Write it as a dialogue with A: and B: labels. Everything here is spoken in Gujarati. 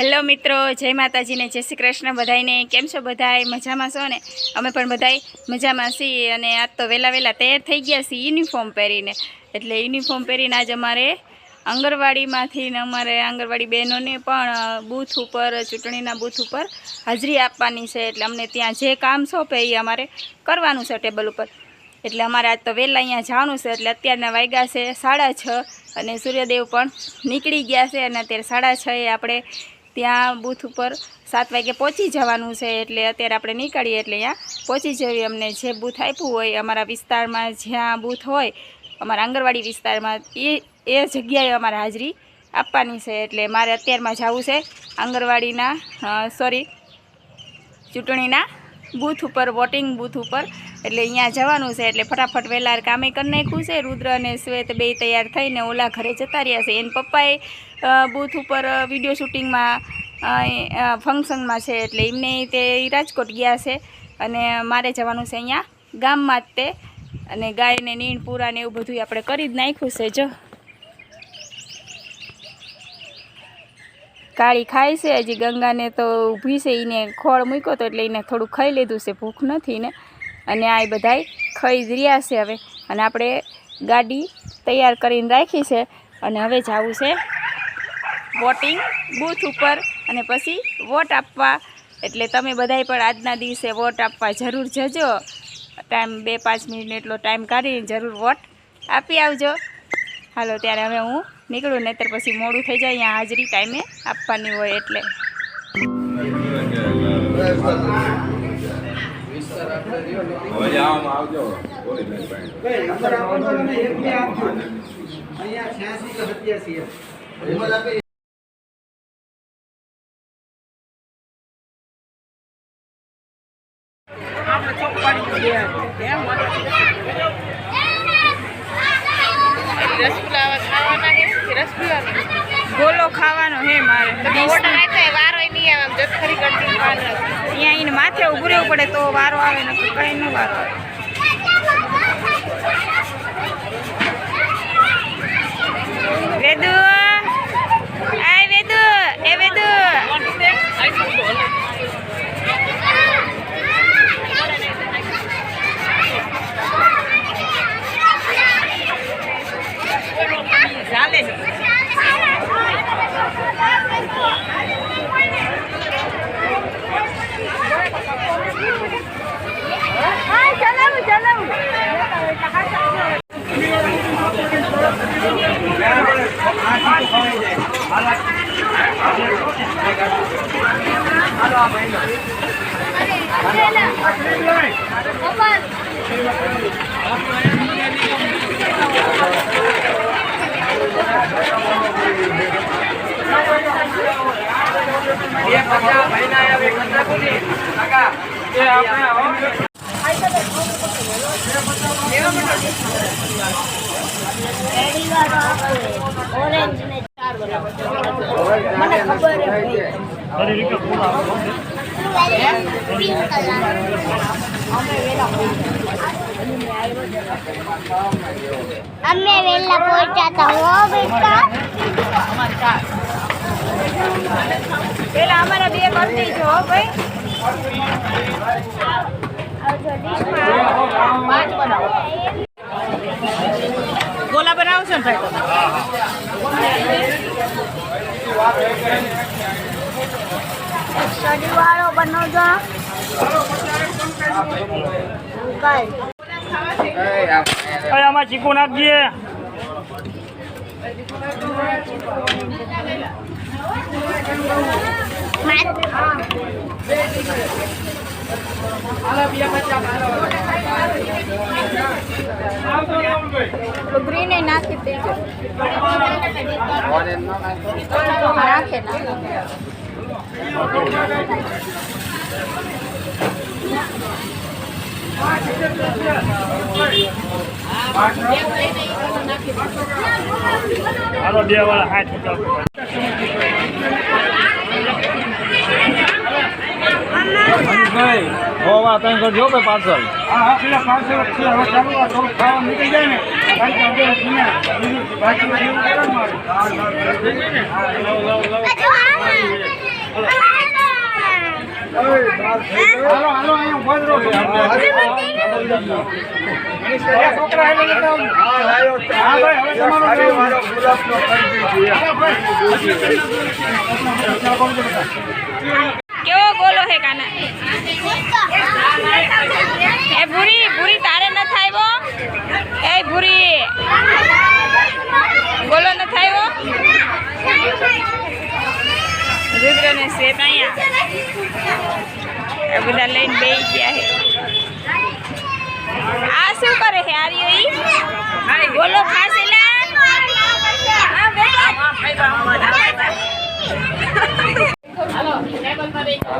A: હેલો મિત્રો, જય માતાજી ને જય શ્રી કૃષ્ણ બધાઈને। કેમ છો બધાય? મજામાં છો ને? અમે પણ બધાય મજામાં છીએ। અને આજ તો વહેલા તૈયાર થઈ ગયા છીએ યુનિફોર્મ પહેરીને। એટલે યુનિફોર્મ પહેરીને આજ અમારે આંગણવાડીમાંથી ને અમારે આંગણવાડી બહેનોને પણ બૂથ ઉપર ચૂંટણીના બૂથ ઉપર હાજરી આપવાની છે। એટલે અમને ત્યાં જે કામ સોંપે એ અમારે કરવાનું છે ટેબલ ઉપર। એટલે અમારે આજ તો વહેલા અહીંયા જવાનું છે। એટલે અત્યારના વાગ્યા છે 6:30 અને સૂર્યદેવ પણ નીકળી ગયા છે। અને અત્યારે 6:30 આપણે ત્યાં બૂથ ઉપર 7 વાગે પહોંચી જવાનું છે। એટલે અત્યારે આપણે નીકળીએ એટલે અહીંયા પહોંચી જઈએ। અમને જે બૂથ આપ્યું હોય અમારા વિસ્તારમાં, જ્યાં બૂથ હોય અમારા આંગણવાડી વિસ્તારમાં, એ જગ્યાએ અમારે હાજરી આપવાની છે। એટલે મારે અત્યારમાં જવું છે આંગણવાડીના ચૂંટણીના બૂથ ઉપર, વોટિંગ બૂથ ઉપર। એટલે અહીંયા જવાનું છે। એટલે ફટાફટ વહેલા કામે કરી નાખ્યું છે। રુદ્ર અને શ્વેત બે તૈયાર થઈને ઓલા ઘરે જતા રહ્યા છે। એના પપ્પાએ બૂથ ઉપર વિડીયો શૂટિંગમાં ફંક્શનમાં છે। એટલે એમને તે રાજકોટ ગયા છે અને મારે જવાનું છે અહીંયા ગામમાં જ તે। અને ગાયને નીણ પૂરા ને એવું બધું આપણે કરી જ નાખ્યું છે। જો કાળી ખાય છે, હજી ગંગાને તો ઊભી છે, એને ખોળ મૂક્યો તો એટલે એને થોડું ખાઈ લીધું છે, ભૂખ નથી ને। અને આ બધાય ખાઈ જ રહ્યા છે હવે। અને આપણે ગાડી તૈયાર કરીને રાખી છે અને હવે જવું છે વોટિંગ બૂથ ઉપર અને પછી વોટ આપવા। એટલે તમે બધાય પણ આજના દિવસે વોટ આપવા જરૂર જજો। ટાઈમ 2-5 મિનિટ એટલો ટાઈમ કાઢીને જરૂર વોટ આપી આવજો। હાલો ત્યારે હવે હું નીકળું, નહીતર પછી મોડું થઈ જાય અહીંયા હાજરી ટાઈમે આપવાની હોય એટલે। ગોલો ખાવાનો હે મારે। અહીંયા એને માથે ઉભું રહેવું પડે તો વારો આવે ને કઈ ન વારો આવે। વેદુ, આય વેદુ, એ વેદુ, ચાલે
B: અમે વેલા પહોંચ્યા હો બેટા।
A: પેલા અમારા બે કરી દેજો હો ભાઈ। ગોલા બનાવશો ને ભાઈ?
B: સ્ટડી વાળો બનાવજો।
C: આમાં ચીકુ નાખજે।
A: ગ્રીન નાખી દેજો, નાખે
C: હાલો 2 વાળા 60 ભાઈ હોવા તઈ કરજો ભાઈ પાર્સલ। હા પેલા પાર્સલ છે હવે ચાલુ આ થોડું ખાવા નીકળી જાય ને કારણ કે હવે બાકી એવું કરવાનું હાલો હાલો અહીંયા ઉભા જ રહો. છોકરા હાલો લેતા આવો. હા ભાઈ હવે તમારો
A: કેવો ગોલો હે કાના એ ભૂરી ભૂરી તારે ન થાયવો એ ભૂરી ગોલો ન થાયવો રુદ્ર ને શેત અહીંયા એ બધા લઈને બેસી ગયા હે આ શું કરે હે આર્યો ઈ ગોલો ખાશે લા આ બેટા હાલો ટેબલ પર બેસો